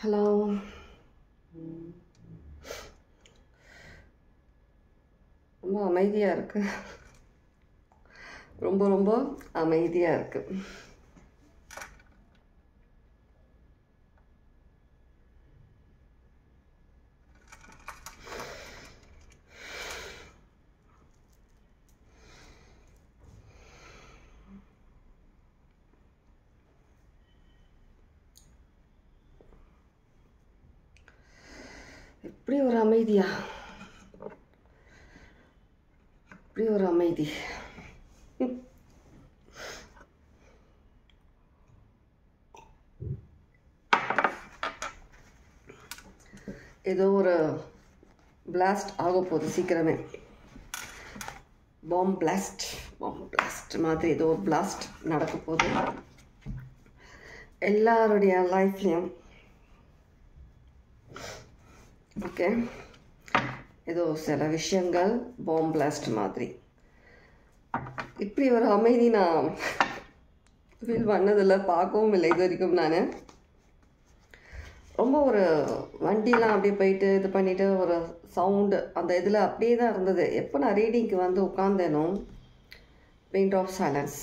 Hello, ரொம்ப அமைதியாக இருக்கு. ரொம்ப ரொம்ப அமைதியாக இருக்கு. இப்படி ஒரு அமைதியா, இப்படி ஒரு அமைதி. ஏதோ ஒரு பிளாஸ்ட் ஆக போகுது சீக்கிரமே. பாம் பிளாஸ்ட் மாதிரி ஏதோ ஒரு பிளாஸ்ட் நடக்க போகுது எல்லாருடைய லைஃப்லையும். ஓகே, ஏதோ சில விஷயங்கள் பாம் பிளாஸ்ட் மாதிரி. இப்படி ஒரு அமைதி நான் ஃபீல் பண்ணதில்லை, பார்க்கவும் இல்லை இது வரைக்கும். நான் ரொம்ப ஒரு வண்டிலாம் அப்படியே போயிட்டு இது பண்ணிவிட்டு ஒரு சவுண்டு அந்த இதில் அப்படியே தான் இருந்தது. எப்போ நான் ரீடிங்க்கு வந்து உட்காந்தேனோ, pin drop silence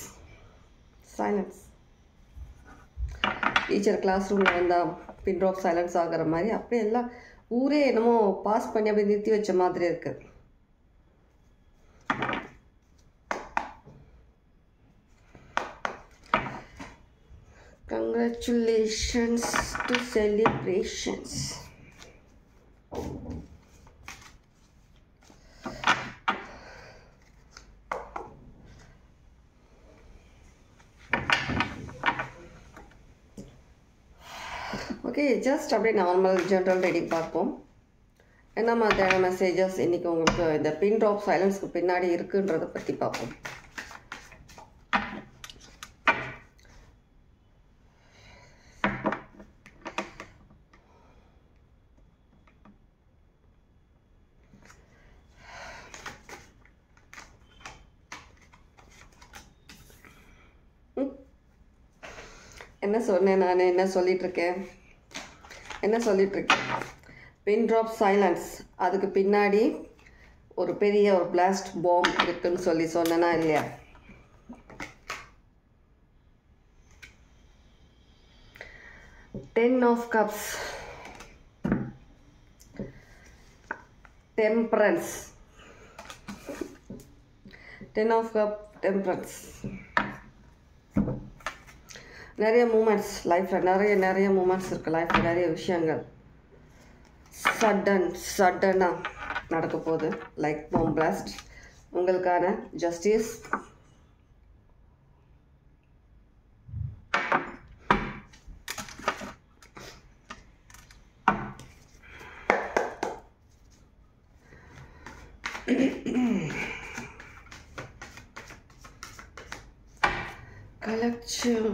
teacher class ரூமில் வந்தால் பின் ட்ராப் சைலன்ஸ் ஆகிற மாதிரி அப்படியே எல்லாம் ஊரே என்னமோ பாஸ் பண்ணி அப்படியே நிறுத்தி வச்ச மாதிரி இருக்குது. Congratulations to celebrations. Okay, just அப்படியே நார்மல் ஜென்ரல் ரீடிங் பார்ப்போம். என்ன மாதிரியான மெசேஜஸ் இன்றைக்கி உங்களுக்கு இந்த பின் ட்ராப் சைலன்ஸ்க்கு பின்னாடி இருக்குன்றதை பற்றி பார்ப்போம். என்ன சொன்னேன் நான், என்ன சொல்லிகிட்ருக்கேன் பின் ட்ராப் சைலன்ஸ், அதுக்கு பின்னாடி ஒரு பெரிய ஒரு பிளாஸ்ட் பாம் இருக்குன்னு சொல்லி சொன்னேனா இல்லையா? Ten of Cups, Temperance, Ten of Cups, Temperance. நிறைய மூமெண்ட்ஸ் லைஃப்பில், நிறைய மூமெண்ட்ஸ் இருக்குது லைஃப்பில், நிறைய விஷயங்கள் சடனாக நடக்க போகுது. லைக் பாம் பிளாஸ்ட், உங்களுக்கான ஜஸ்டிஸ்,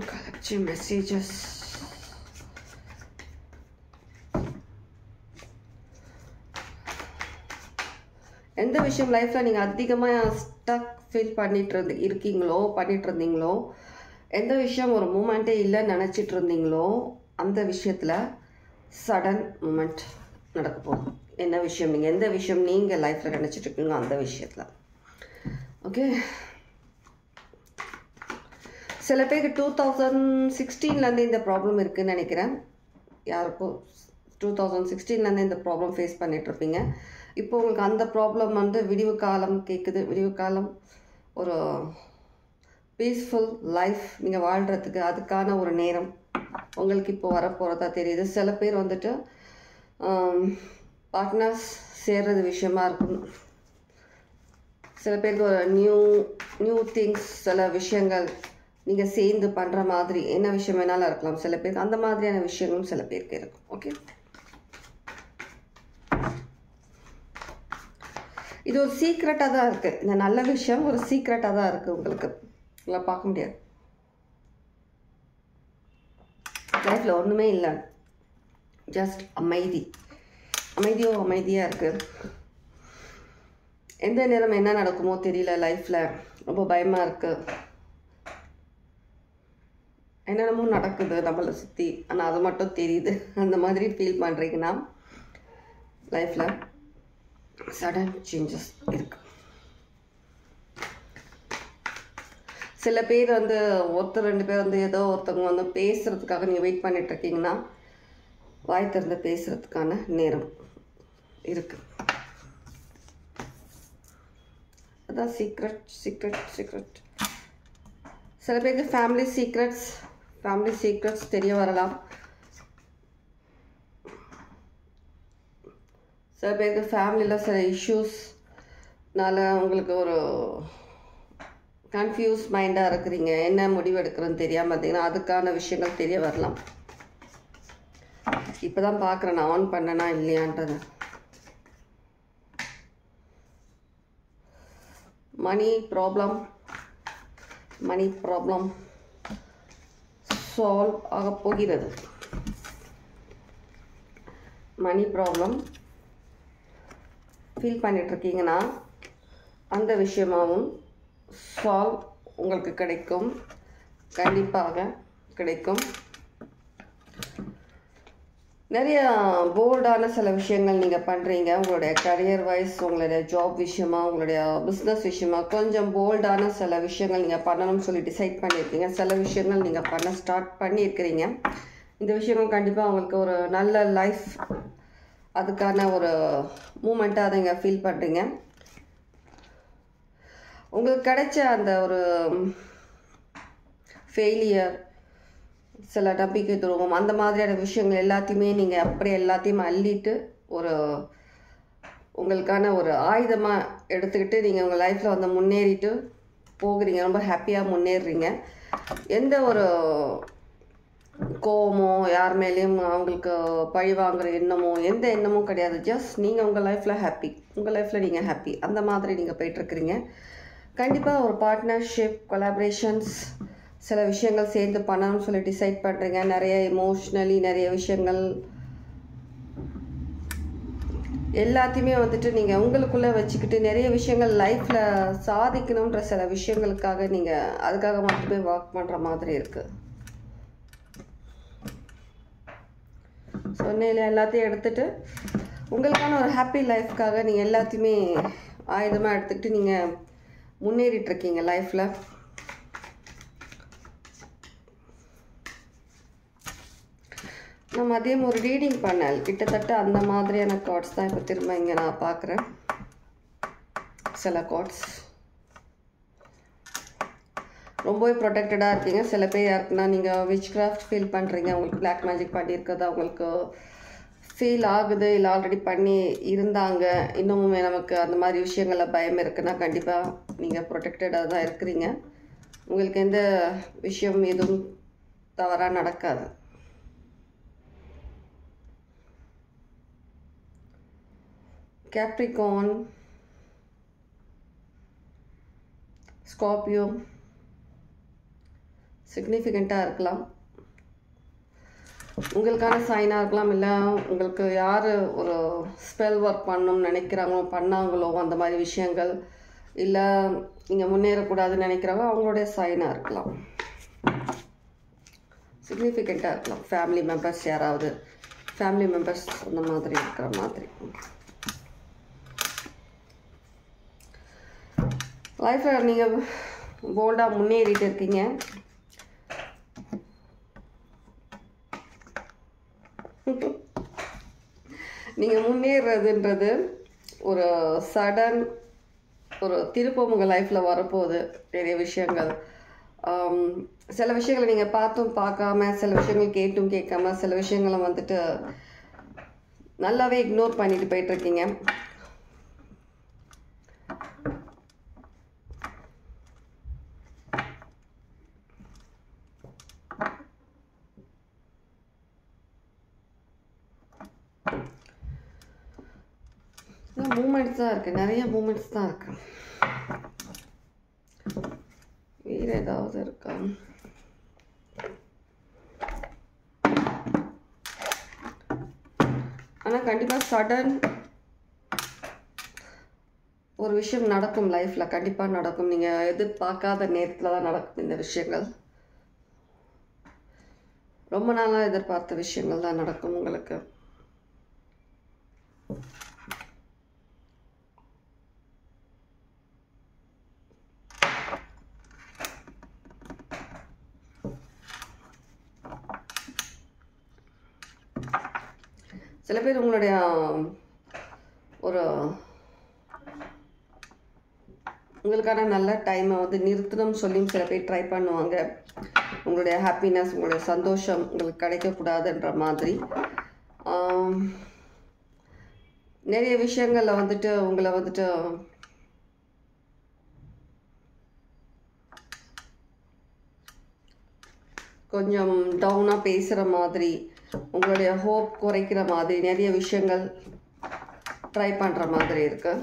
collective messages. எந்த விஷயம் லைஃப்பில் நீங்கள் அதிகமாக ஸ்டக் ஃபீல் பண்ணிட்டு இருந்தீங்களோ, எந்த விஷயம் ஒரு மூமெண்ட்டே இல்லைன்னு நினச்சிட்டு இருந்தீங்களோ, அந்த விஷயத்தில் சடன் மூமெண்ட் நடக்க போகுது. என்ன விஷயம், நீங்கள் எந்த விஷயம் நீங்கள் லைஃப்பில் நினச்சிட்டு இருக்கீங்களோ அந்த விஷயத்தில். ஓகே, சில பேருக்கு 2016 இந்த ப்ராப்ளம் இருக்குதுன்னு நினைக்கிறேன். யாருக்கோ 2016 இந்த ப்ராப்ளம் ஃபேஸ் பண்ணிகிட்ருப்பீங்க. இப்போ உங்களுக்கு அந்த ப்ராப்ளம் வந்து விடிவு காலம் கேட்குது. விடிவு காலம், ஒரு பீஸ்ஃபுல் லைஃப் நீங்கள் வாழ்கிறதுக்கு அதுக்கான ஒரு நேரம் உங்களுக்கு இப்போ வரப்போகிறதா தெரியுது. சில பேர் வந்துட்டு பார்ட்னர்ஸ் சேர்றது விஷயமா இருக்கும். சில பேருக்கு ஒரு நியூ திங்ஸ், சில விஷயங்கள் நீங்கள் சேர்ந்து பண்ணுற மாதிரி என்ன விஷயம் வேணாலும் இருக்கலாம். சில பேருக்கு அந்த மாதிரியான விஷயங்களும் சில பேருக்கு இருக்கும். ஓகே, இது ஒரு சீக்ரெட்டாக தான் இருக்குது. இந்த நல்ல விஷயம் ஒரு சீக்ரெட்டாக தான் இருக்குது. உங்களுக்கு இல்லை பார்க்க முடியாது. லைஃப்பில் ஒன்றுமே இல்லை, ஜஸ்ட் அமைதியாக இருக்குது. எந்த நேரம் என்ன நடக்குமோ தெரியல. லைஃப்பில் ரொம்ப பயமாக இருக்குது. என்னென்னமோ நடக்குது நம்மளை சுற்றி, ஆனால் அது மட்டும் தெரியுது. அந்த மாதிரி ஃபீல் பண்ணுறீங்கன்னா லைஃப்பில் சடன் சேஞ்சஸ் இருக்குது. சில பேர் வந்து ஒருத்தர் 2 பேர் வந்து ஏதோ ஒருத்தவங்க வந்து பேசுகிறதுக்காக நீங்கள் வெயிட் பண்ணிகிட்ருக்கீங்கன்னா வாய் திறந்து பேசுகிறதுக்கான நேரம் இருக்குது. அதான் சீக்ரெட். சில பேருக்கு ஃபேமிலி சீக்ரெட்ஸ் தெரிய வரலாம். சில பேருக்கு ஃபேமிலியில் சில இஷ்யூஸ்னால உங்களுக்கு ஒரு கன்ஃபியூஸ் மைண்டாக இருக்கிறீங்க. என்ன முடிவு எடுக்கிறதுன்னு தெரியாமல் இருந்தீங்கன்னா அதுக்கான விஷயங்கள் தெரிய வரலாம். இப்போ தான் பார்க்குறேன் நான் ஆன் பண்ணனா இல்லையான்றது. மணி ப்ராப்ளம் சால்வ் ஆக போகிறது. மணி ப்ராப்ளம் ஃபீல் பண்ணிகிட்ருக்கீங்கன்னா அந்த விஷயமாகவும் சால்வ் உங்களுக்கு கிடைக்கும், கண்டிப்பாக கிடைக்கும். நிறைய போல்டான சில விஷயங்கள் நீங்கள் பண்ணுறீங்க. உங்களுடைய கரியர் வைஸ், உங்களுடைய ஜாப் விஷயமா, உங்களுடைய பிஸ்னஸ் விஷயமா கொஞ்சம் போல்டான சில விஷயங்கள் நீங்கள் பண்ணணும்னு சொல்லி டிசைட் பண்ணியிருக்கீங்க. சில விஷயங்கள் நீங்கள் பண்ண ஸ்டார்ட் பண்ணியிருக்கிறீங்க. இந்த விஷயங்கள் கண்டிப்பாக உங்களுக்கு ஒரு நல்ல லைஃப், அதுக்கான ஒரு மூமெண்ட்டாக அதை நீங்கள் ஃபீல் பண்ணுறீங்க. உங்களுக்கு கிடைச்ச அந்த ஒரு ஃபெயிலியர், சில நம்பிக்கை துரோகம், அந்த மாதிரியான விஷயங்கள் எல்லாத்தையுமே நீங்கள் அப்படியே எல்லாத்தையும் அள்ளிட்டு ஒரு உங்களுக்கான ஒரு ஆயுதமாக எடுத்துக்கிட்டு நீங்கள் உங்கள் லைஃப்பில் வந்து முன்னேறிட்டு போகிறீங்க. ரொம்ப ஹாப்பியாக முன்னேறுறீங்க. எந்த ஒரு கோவமோ யார் மேலேயும் அவங்களுக்கு பழி வாங்குகிற எண்ணமோ எந்த எண்ணமும் கிடையாது. ஜஸ்ட் நீங்கள் உங்கள் லைஃப்பில் ஹாப்பி, உங்கள் லைஃப்பில் நீங்கள் ஹாப்பி, அந்த மாதிரி நீங்கள் போயிட்டுருக்குறீங்க. கண்டிப்பாக ஒரு பார்ட்னர்ஷிப், கொலாபரேஷன்ஸ், சில விஷயங்கள் சேர்ந்து பண்ணணும்னு சொல்லி டிசைட் பண்ணுறீங்க. நிறைய எமோஷ்னலி நிறைய விஷயங்கள் எல்லாத்தையுமே வந்துட்டு நீங்கள் உங்களுக்குள்ளே வச்சுக்கிட்டு நிறைய விஷயங்கள் லைஃப்பில் சாதிக்கணுன்ற சில விஷயங்களுக்காக நீங்கள் அதுக்காக மட்டுமே ஒர்க் பண்ணுற மாதிரி இருக்குது. சொன்னையில் எல்லாத்தையும் எடுத்துகிட்டு உங்களுக்கான ஒரு ஹாப்பி லைஃப்காக நீங்கள் எல்லாத்தையுமே ஆயுதமாக எடுத்துக்கிட்டு நீங்கள் முன்னேறிட்டுருக்கீங்க லைஃப்பில். நான் மதியம் ஒரு ரீடிங் பண்ணேன். கிட்டத்தட்ட அந்த மாதிரியான கார்ட்ஸ் தான் இப்போ திரும்ப இங்கே நான் பார்க்குறேன். சில கார்ட்ஸ் ரொம்பவே ப்ரொடெக்டடாக இருக்கீங்க. சில பேர் யாருக்குன்னா நீங்கள் விச் கிராஃப்ட் ஃபீல் பண்ணுறீங்க, உங்களுக்கு பிளாக் மேஜிக் பண்ணியிருக்கிறதா உங்களுக்கு ஃபீல் ஆகுது, இல்லை ஆல்ரெடி பண்ணி இருந்தாங்க, இன்னமுமே நமக்கு அந்த மாதிரி விஷயங்களில் பயம் இருக்குன்னா கண்டிப்பாக நீங்கள் ப்ரொடெக்டடாக தான் இருக்கிறீங்க. உங்களுக்கு எந்த விஷயம் எதுவும் தவறாக நடக்காது. கேப்ரிகார்ன், ஸ்கார்பியோ சிக்னிஃபிகண்ட்டாக இருக்கலாம், உங்களுக்கான சைனாக இருக்கலாம். இல்லை உங்களுக்கு யார் ஒரு ஸ்பெல் ஒர்க் பண்ணணும்னு நினைக்கிறாங்களோ பண்ணாங்களோ அந்த மாதிரி விஷயங்கள், இல்லை நீங்கள் முன்னேறக்கூடாதுன்னு நினைக்கிறாங்க அவங்களுடைய சைனாக இருக்கலாம். சிக்னிஃபிகண்ட்டாக இருக்கலாம். ஃபேமிலி மெம்பர்ஸ் யாராவது, ஃபேமிலி மெம்பர்ஸ் அந்த மாதிரி இருக்கிற மாதிரி. லைஃப்பில் நீங்கள் போல்டாக முன்னேறிட்டு இருக்கீங்க. நீங்கள் முன்னேறதுன்றது ஒரு சடன் ஒரு திருப்பம் உங்கள் லைஃப்பில் வரப்போகுது. நிறைய விஷயங்கள், சில விஷயங்களை நீங்கள் பார்த்தும் பார்க்காம, சில விஷயங்கள் கேட்டும் கேட்காம, சில விஷயங்களை வந்துட்டு நல்லாவே இக்னோர் பண்ணிட்டு போயிட்டுருக்கீங்க. மூமெண்ட்ஸ் தான் இருக்குது, நிறைய மூமெண்ட்ஸ் தான் இருக்கு. வேறு ஏதாவது இருக்கா? ஆனால் கண்டிப்பாக சடன் ஒரு விஷயம் நடக்கும் லைஃப்பில், கண்டிப்பாக நடக்கும். நீங்கள் எதிர்பார்க்காத நேரத்தில் தான் நடக்கும் இந்த விஷயங்கள். ரொம்ப நாளாக எதிர்பார்த்த விஷயங்கள் தான் நடக்கும் உங்களுக்கு. சில பேர் உங்களுடைய ஒரு உங்களுக்கான நல்ல டைமை வந்து நிறுத்தணும்னு சொல்லியும் சில பேர் ட்ரை பண்ணுவாங்க. உங்களுடைய ஹாப்பினஸ், உங்களுடைய சந்தோஷம் உங்களுக்கு கிடைக்கக்கூடாதுன்ற மாதிரி நிறைய விஷயங்களில் வந்துட்டு உங்களை வந்துட்டு கொஞ்சம் டவுனாக பேசுகிற மாதிரி, உங்களுடைய ஹோப் குறைக்கிற மாதிரி நிறைய விஷயங்கள் ட்ரை பண்ணுற மாதிரி இருக்கு.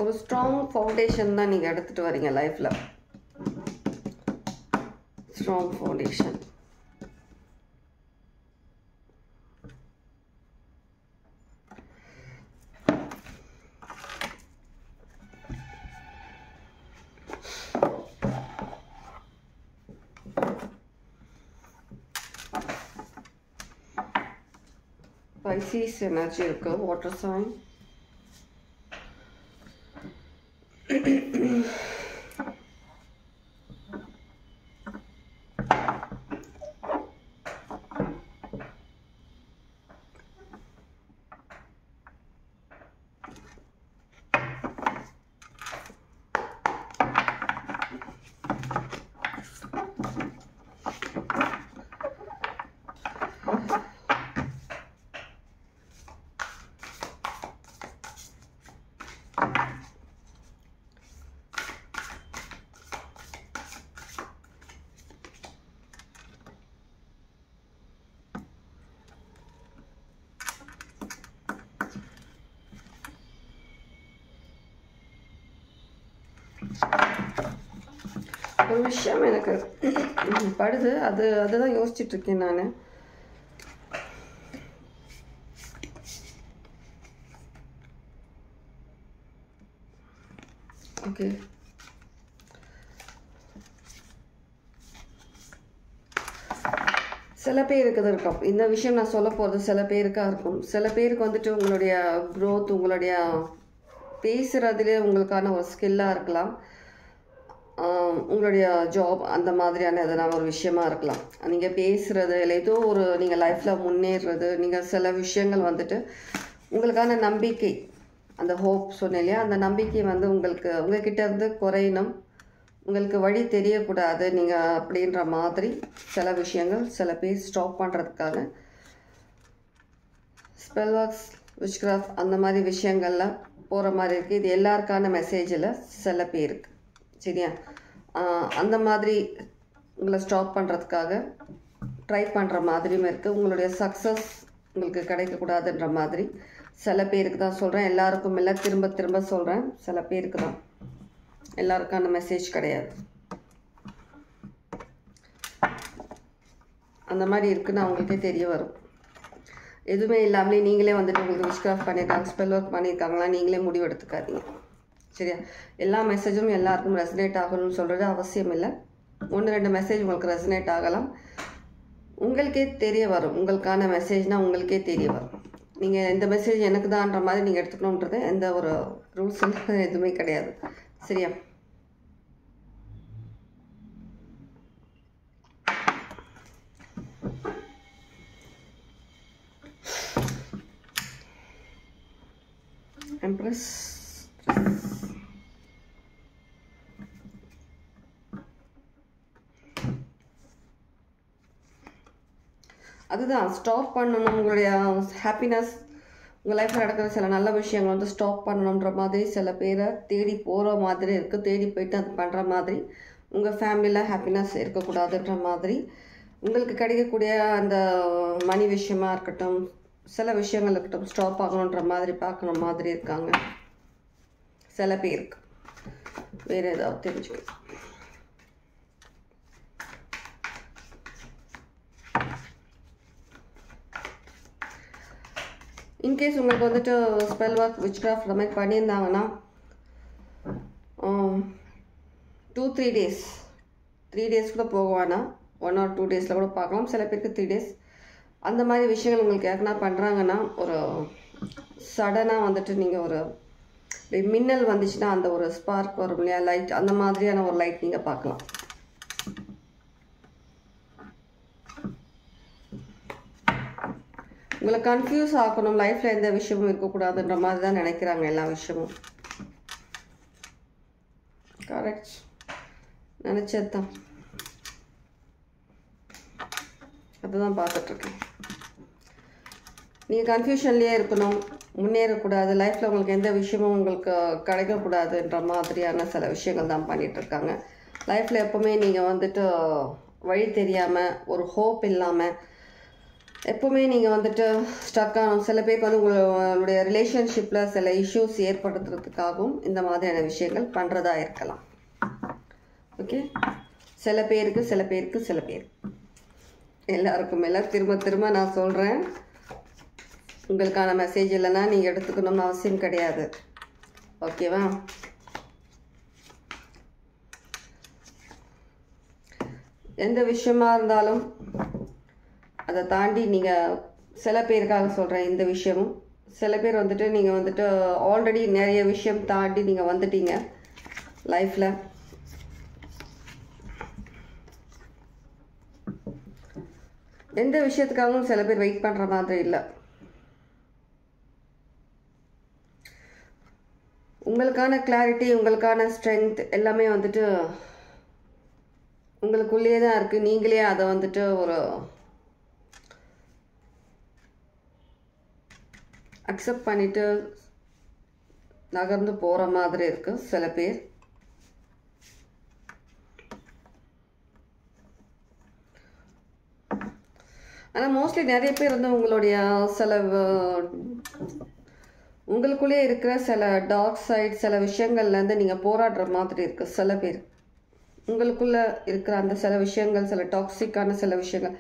ஒரு ஸ்ட்ராங் ஃபவுண்டேஷன் தான் நீங்கள் எடுத்துகிட்டு வரீங்க லைஃப்பில். Strong foundation. Pisces எனர்ஜி இருக்கு, வாட்டர் சைன். ஒரு விஷயம் எனக்கு படுது, அதுதான் யோசிச்சுட்டு இருக்கேன் நான். ஓகே, சில பேருக்கு இது இருக்கும். இந்த விஷயம் நான் சொல்ல போகிறது சில பேருக்காக இருக்கும். சில பேருக்கு வந்துட்டு உங்களுடைய க்ரோத், உங்களுடைய பேசுகிறதுலே உங்களுக்கான ஒரு ஸ்கில்லாக இருக்கலாம். உங்களுடைய ஜாப் அந்த மாதிரியான எதனா ஒரு விஷயமா இருக்கலாம். நீங்கள் பேசுகிறது இல்லை ஏதோ ஒரு நீங்கள் லைஃப்பில் முன்னேறுறது, நீங்கள் சில விஷயங்கள் வந்துட்டு உங்களுக்கான நம்பிக்கை, அந்த ஹோப் சொன்னேன் இல்லையா, அந்த நம்பிக்கை வந்து உங்கள்கிட்ட இருந்து குறையணும், உங்களுக்கு வழி தெரியக்கூடாது நீங்கள் அப்படின்ற மாதிரி சில விஷயங்கள் சில பேர் ஸ்டாப் பண்ணுறதுக்காக ஸ்பெல் ஒர்க்ஸ், விச்கிராஃப்ட் அந்த மாதிரி விஷயங்கள்லாம் போகிற மாதிரி இருக்குது. இது எல்லாருக்கான மெசேஜில் சில பேருக்கு, சரியா, அந்த மாதிரி உங்களை ஸ்டாப் பண்ணுறதுக்காக ட்ரை பண்ணுற மாதிரியும் இருக்குது. உங்களுடைய சக்ஸஸ் உங்களுக்கு கிடைக்கக்கூடாதுன்ற மாதிரி சில பேருக்கு தான் சொல்கிறேன், எல்லாருக்கும் இல்லை, திரும்ப திரும்ப சொல்கிறேன், சில பேருக்கு தான், எல்லாருக்கான மெசேஜ் கிடையாது. அந்த மாதிரி இருக்குன்னு அவங்களுக்கே தெரிய வரும். எதுவுமே இல்லாமலே நீங்களே வந்துட்டு உங்களுக்கு விச்கிராஃப்ட் பண்ணியிருக்காங்க, ஸ்பெல் ஒர்க் பண்ணியிருக்காங்களா, நீங்களே முடிவு எடுத்துக்காதீங்க, சரியா. எல்லா மெசேஜும் எல்லாருக்கும் ரெசனேட் ஆகணும்னு சொல்கிறது அவசியம் இல்லை. 1-2 மெசேஜ் உங்களுக்கு ரெசனேட் ஆகலாம், உங்களுக்கே தெரிய வரும். உங்களுக்கான மெசேஜ்னால் உங்களுக்கே தெரிய வரும். நீங்கள் இந்த மெசேஜ் எனக்கு தான்ன்ற மாதிரி நீங்கள் எடுத்துக்கணுன்றது எந்த ஒரு ரூல்ஸ் எதுவுமே கிடையாது, சரியா. Empress. அதுதான் ஸ்டாப் பண்ணணும். உங்களுடைய ஹாப்பினஸ், உங்கள் லைஃப்பில் நடக்கிற சில நல்ல விஷயங்கள் வந்து ஸ்டாப் பண்ணணுன்ற மாதிரி சில பேரை தேடி போகிற மாதிரி இருக்குது. தேடி போயிட்டு அது பண்ணுற மாதிரி உங்கள் ஃபேமிலியில் ஹாப்பினஸ் இருக்கக்கூடாதுன்ற மாதிரி, உங்களுக்கு கிடைக்கக்கூடிய அந்த மணி விஷயமா இருக்கட்டும், சில விஷயங்கள் இருக்கட்டும், ஸ்டாப் ஆகணுன்ற மாதிரி பார்க்குற மாதிரி இருக்காங்க சில பேருக்கு. வேறு ஏதாவது தெரிஞ்சுக்கணும். இன்கேஸ் உங்களுக்கு வந்துட்டு ஸ்பெல் ஒர்க் விச் கிராஃப்ட் அந்த மாதிரி பண்ணியிருந்தாங்கன்னா 2-3 days 3 days கூட போகுவானா 1 or 2 days கூட பார்க்கலாம். சில பேருக்கு 3 days அந்த மாதிரி விஷயங்கள் உங்களுக்கு யாருன்னா பண்ணுறாங்கன்னா ஒரு சடனாக வந்துட்டு நீங்கள் ஒரு மின்னல் வந்துச்சுன்னா அந்த ஒரு ஸ்பார்க் வரும் இல்லையா, லைட், அந்த மாதிரியான ஒரு லைட் நீங்கள் பார்க்கலாம். உங்களை கன்ஃபியூஸ் ஆக்கணும், லைஃப்பில் எந்த விஷயமும் இருக்கக்கூடாதுன்ற மாதிரி தான் நினைக்கிறாங்க எல்லா விஷயமும். கரெக்ட், நினச்சது தான், அதுதான் பார்த்துட்ருக்கேன். நீங்கள் கன்ஃபியூஷன்லேயே இருக்கணும், முன்னேறக்கூடாது, லைஃப்பில் உங்களுக்கு எந்த விஷயமும் உங்களுக்கு கிடைக்கக்கூடாதுன்ற மாதிரியான சில விஷயங்கள் தான் பண்ணிகிட்ருக்காங்க. லைஃப்பில் எப்போவுமே நீங்கள் வந்துட்டு வழி தெரியாமல், ஒரு ஹோப் இல்லாமல், எப்போவுமே நீங்கள் வந்துட்டு ஸ்டக் ஆகணும். சில பேருக்கு வந்து உங்களுடைய ரிலேஷன்ஷிப்பில் சில இஷ்யூஸ் ஏற்படுத்துறதுக்காகவும் இந்த மாதிரியான விஷயங்கள் பண்ணுறதா இருக்கலாம். ஓகே, சில பேருக்கு எல்லாருக்கும் எல்லாம் திரும்ப திரும்ப நான் சொல்கிறேன், உங்களுக்கான மெசேஜ் இல்லைன்னா நீங்கள் எடுத்துக்கணும்னு அவசியம் கிடையாது. ஓகேவா? எந்த விஷயமா இருந்தாலும் அதை தாண்டி நீங்கள், சில பேருக்காக சொல்கிறேன் இந்த விஷயமும், சில பேர் வந்துட்டு நீங்கள் வந்துட்டு ஆல்ரெடி நிறைய விஷயம் தாண்டி நீங்கள் வந்துட்டீங்க லைஃப்பில். எந்த விஷயத்துக்காகவும் சில பேர் வெயிட் பண்ணுற மாதிரி இல்லை. உங்களுக்கான கிளாரிட்டி, உங்களுக்கான ஸ்ட்ரென்த் எல்லாமே வந்துட்டு உங்களுக்குள்ளேயே தான் இருக்குது. நீங்களே அதை வந்துட்டு ஒரு அக்செப்ட் பண்ணிவிட்டு நகர்ந்து போகிற மாதிரி இருக்குது சில பேர். ஆனால் மோஸ்ட்லி நிறைய பேர் வந்து உங்களுடைய சில உங்களுக்குள்ளே இருக்கிற சில டார்க் சைட், சில விஷயங்கள்லேருந்து நீங்கள் போராடுற மாதிரி இருக்குது. சில பேர் உங்களுக்குள்ளே இருக்கிற அந்த சில விஷயங்கள், சில டாக்ஸிக்கான சில விஷயங்கள்,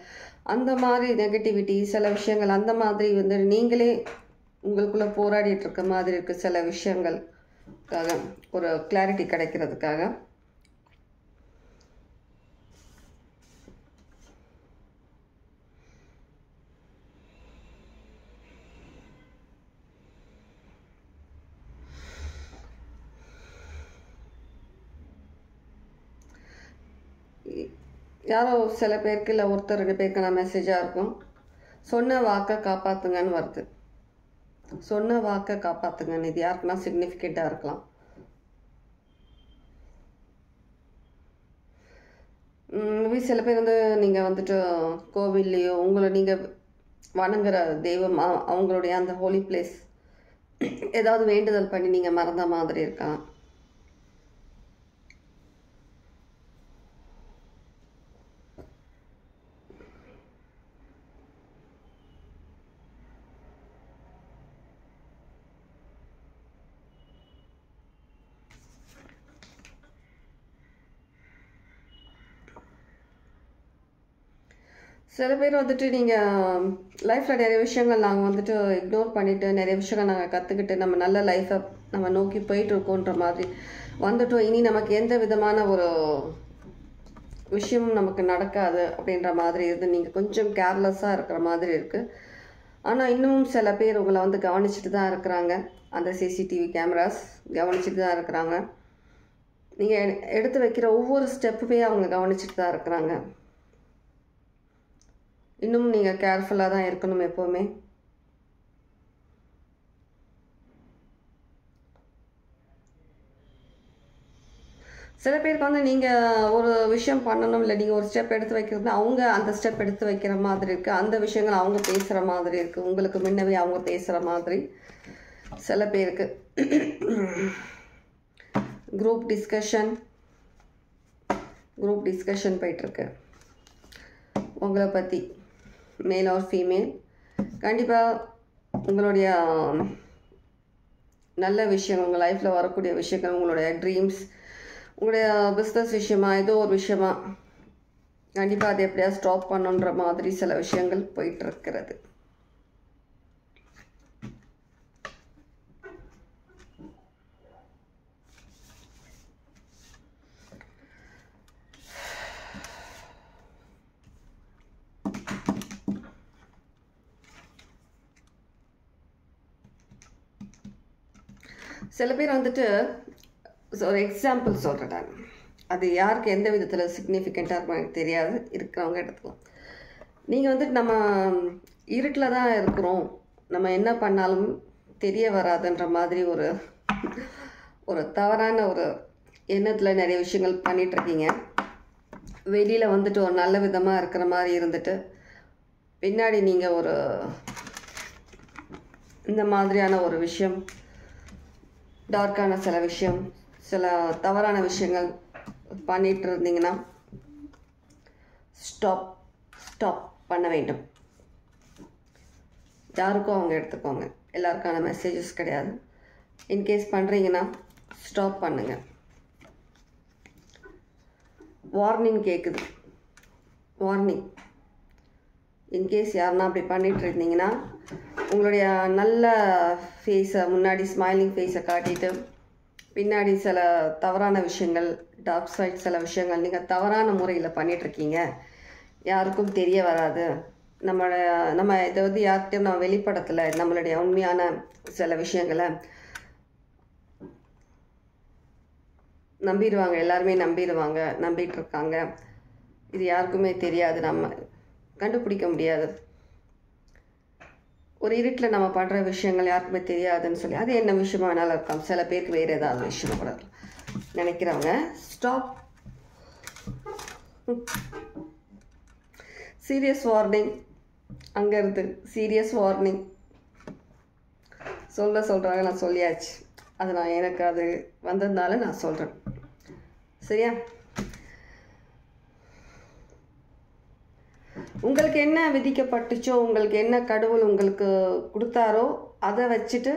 அந்த மாதிரி நெகட்டிவிட்டி, சில விஷயங்கள் அந்த மாதிரி வந்து நீங்களே உங்களுக்குள்ளே போராடிட்டு இருக்க மாதிரி இருக்குது. சில விஷயங்களுக்காக ஒரு கிளாரிட்டி கிடைக்கிறதுக்காக. யாரோ சில பேருக்கு இல்லை ஒருத்தர் 2 பேருக்கான மெசேஜாக இருக்கும். சொன்ன வாக்கை காப்பாற்றுங்கன்னு வருது. சொன்ன வாக்கை காப்பாற்றுங்கன்னு, இது யாருக்குன்னா சிக்னிஃபிகண்ட்டாக இருக்கலாம். மேபி சில பேர் வந்து நீங்கள் வந்துட்டு கோவில்லையோ உங்களை நீங்கள் வணங்குற தெய்வம் அவங்களுடைய அந்த ஹோலி பிளேஸ் ஏதாவது வேண்டுதல் பண்ணி நீங்கள் மறந்த மாதிரி இருக்கலாம். சில பேர் வந்துட்டு நீங்கள் லைஃப்பில் நிறைய விஷயங்கள் நாங்கள் வந்துட்டு இக்னோர் பண்ணிவிட்டு நிறைய விஷயங்கள் நாங்கள் கற்றுக்கிட்டு நம்ம நல்ல லைஃப்பை நம்ம நோக்கி போயிட்டுருக்கோன்ற மாதிரி வந்துட்டோம். இனி நமக்கு எந்த விதமான ஒரு விஷயமும் நமக்கு நடக்காது அப்படின்ற மாதிரி இருந்து நீங்கள் கொஞ்சம் கேர்லெஸ்ஸாக இருக்கிற மாதிரி இருக்குது. ஆனால் இன்னும் சில பேர் உங்களை வந்து கவனிச்சுட்டு தான் இருக்கிறாங்க. அந்த சிசிடிவி கேமராஸ் கவனிச்சுட்டு தான் இருக்கிறாங்க. நீங்கள் எடுத்து வைக்கிற ஒவ்வொரு ஸ்டெப்புமே அவங்க கவனிச்சுட்டு தான் இருக்கிறாங்க. இன்னும் நீங்கள் கேர்ஃபுல்லாக தான் இருக்கணும் எப்போவுமே. சில பேருக்கு வந்து நீங்கள் ஒரு விஷயம் பண்ணணும், இல்லை நீங்கள் ஒரு ஸ்டெப் எடுத்து வைக்கிறது, அவங்க அந்த ஸ்டெப் எடுத்து வைக்கிற மாதிரி இருக்குது. அந்த விஷயங்கள் அவங்க பேசுகிற மாதிரி இருக்குது. உங்களுக்கு முன்னவே அவங்க பேசுகிற மாதிரி சில பேருக்கு. குரூப் டிஸ்கஷன் போயிட்டுருக்கு உங்களை பற்றி, மேல் ஆர் ஃபீமேல். கண்டிப்பாக உங்களுடைய நல்ல விஷயம், உங்கள் லைஃப்பில் வரக்கூடிய விஷயங்கள், உங்களுடைய ட்ரீம்ஸ், உங்களுடைய பிஸ்னஸ் விஷயமா ஏதோ ஒரு விஷயமா கண்டிப்பாக அதை எப்படியா ஸ்டாப் பண்ணுன்ற மாதிரி சில விஷயங்கள் போயிட்டுருக்கிறது. சில பேர் வந்துட்டு ஒரு எக்ஸாம்பிள் சொல்கிறேன் நான். அது யாருக்கு எந்த விதத்தில் சிக்னிஃபிகண்ட்டாக இருக்கும் எனக்கு தெரியாது, இருக்கிறவங்க எடுத்துக்கலாம். நீங்கள் வந்துட்டு நம்ம இருட்டில் தான் இருக்கிறோம், நம்ம என்ன பண்ணாலும் தெரிய வராதுன்ற மாதிரி ஒரு தவறான ஒரு எண்ணத்தில் நிறைய விஷயங்கள் பண்ணிகிட்ருக்கீங்க. வெளியில் வந்துட்டு ஒரு நல்ல விதமாக இருக்கிற மாதிரி இருந்துட்டு பின்னாடி நீங்கள் இந்த மாதிரியான ஒரு விஷயம், டார்க்கான சில விஷயம், சில தவறான விஷயங்கள் பண்ணிகிட்டு இருந்தீங்கன்னா ஸ்டாப் பண்ண வேண்டும். யாருக்கும் அவங்க எடுத்துக்கோங்க, எல்லாருக்கான மெசேஜஸ் கிடையாது. இன்கேஸ் பண்ணுறீங்கன்னா ஸ்டாப் பண்ணுங்கள். வார்னிங் கேட்குது, வார்னிங். இன்கேஸ் யாருன்னா அப்படி பண்ணிகிட்டு இருந்தீங்கன்னா உங்களுடைய நல்ல ஃபேஸை, முன்னாடி ஸ்மைலிங் ஃபேஸை காட்டிட்டு பின்னாடி சில தவறான விஷயங்கள், டார்க் சைட் சில விஷயங்கள் நீங்கள் தவறான முறையில் பண்ணிகிட்ருக்கீங்க, யாருக்கும் தெரிய வராது. நம்ம இதை வந்து யார்கிட்டையும் நம்ம வெளிப்படத்தில் நம்மளுடைய உண்மையான சில விஷயங்களை நம்பிடுவாங்க, எல்லாருமே நம்பிட்டு இருக்காங்க. இது யாருக்குமே தெரியாது, நம்ம கண்டுபிடிக்க முடியாது. ஒரு இருட்டில் நம்ம பண்ணுற விஷயங்கள் யாருக்குமே தெரியாதுன்னு சொல்லி, அது என்ன விஷயமா வேணாலும் இருக்கலாம். சில பேருக்கு வேறு ஏதாவது விஷயம் கூட நினைக்கிறவங்க ஸ்டாப். சீரியஸ் வார்னிங், அங்கேருந்து சீரியஸ் வார்னிங் சொல்கிறாங்க. நான் சொல்லியாச்சு, அது எனக்கு அது வந்ததுனால நான் சொல்கிறேன். சரியா? உங்களுக்கு என்ன விதிக்கப்பட்டுச்சோ, உங்களுக்கு என்ன கடவுள் உங்களுக்கு கொடுத்தாரோ அதை வச்சுட்டு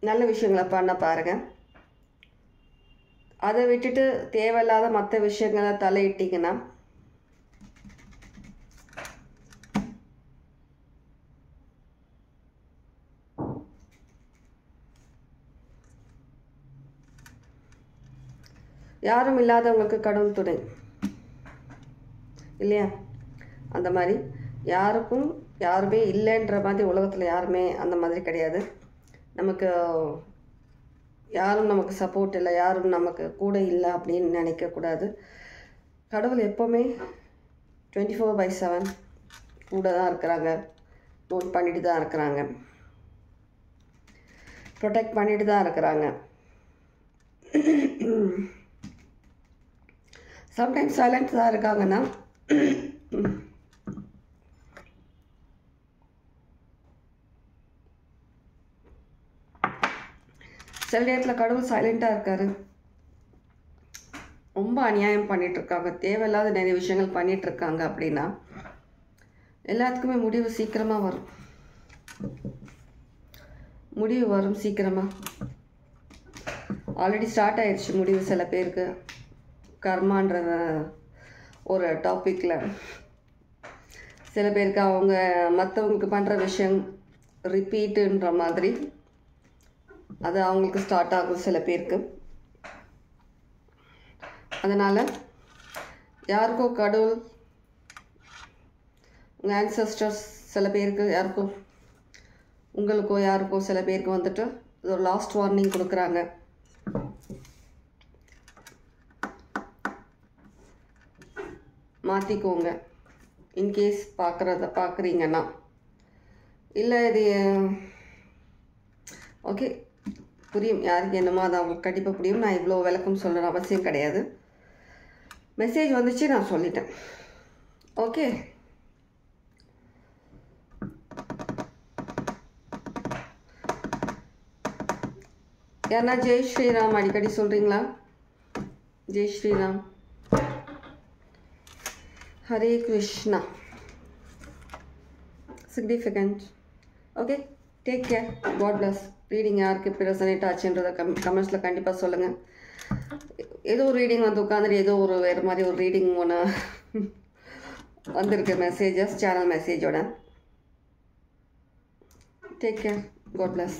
நல்ல விஷயங்களை பண்ண பாருங்கள். அதை விட்டுட்டு தேவையில்லாத மற்ற விஷயங்களை தலையிட்டிங்கன்னா யாரும் இல்லாதவங்களுக்கு கடவுள் துணை இல்லையா? அந்த மாதிரி யாருமே இல்லைன்ற மாதிரி உலகத்தில் யாருமே அந்த மாதிரி கிடையாது. யாரும் நமக்கு சப்போர்ட் இல்லை, யாரும் நமக்கு கூட இல்லை அப்படின்னு நினைக்கக்கூடாது. கடவுள் எப்போவுமே 24/7 கூட தான் இருக்கிறாங்க, நோட் பண்ணிட்டு தான் இருக்கிறாங்க, ப்ரொடெக்ட் பண்ணிட்டு தான் இருக்கிறாங்க. சம்டைம்ஸ் சைலண்ட் தான் இருக்காங்கன்னா சில நேரத்தில் கடவுள் சைலண்ட்டாக இருக்காரு, ரொம்ப அநியாயம் பண்ணிகிட்ருக்காங்க, தேவையில்லாத நிறைய விஷயங்கள் பண்ணிகிட்ருக்காங்க அப்படின்னா எல்லாத்துக்குமே முடிவு சீக்கிரமாக வரும். முடிவு வரும் சீக்கிரமாக. ஆல்ரெடி ஸ்டார்ட் ஆயிடுச்சு முடிவு சில பேருக்கு. கர்மான்ற ஒரு டாப்பிக்கில் சில பேருக்கு அவங்க மற்றவங்களுக்கு பண்ணுற விஷயம் ரிப்பீட்டுன்ற மாதிரி அது அவங்களுக்கு ஸ்டார்ட் ஆகும் சில பேருக்கு. அதனால் யாருக்கோ கடவுள், உங்கள் ஆன்சஸ்டர்ஸ் சில பேருக்கு, உங்களுக்கோ யாருக்கோ சில பேருக்கு வந்துட்டு ஒரு லாஸ்ட் வார்னிங் கொடுக்குறாங்க. மாற்றிக்கோங்க இன்கேஸ் பார்க்குறீங்கன்னா. இல்லை இது ஓகே புரியும், யாருக்கு என்னமோ அது அவங்களுக்கு கண்டிப்பாக புரியும். நான் இவ்வளோ விளக்கம் சொல்கிற அவசியம் கிடையாது. மெசேஜ் வந்துச்சு, நான் சொல்லிட்டேன். ஓகே, யாருன்னா ஜெய் ஸ்ரீராம் அடிக்கடி சொல்கிறீங்களா? ஜெய் Shriram, Hare Krishna. Significant. Okay, take care, God bless. Reading யாருக்கு இப்போ ரெசனேட் ஆச்சுன்றதை கமெண்ட்ஸில் கண்டிப்பாக சொல்லுங்கள். ஏதோ ஒரு ரீடிங் வந்து உட்காந்துட்டு ஏதோ ஒரு வேறு மாதிரி ஒரு ரீடிங் ஒன்று வந்திருக்கு, மெசேஜஸ் சேனல் மெசேஜோட. Take care, God plus.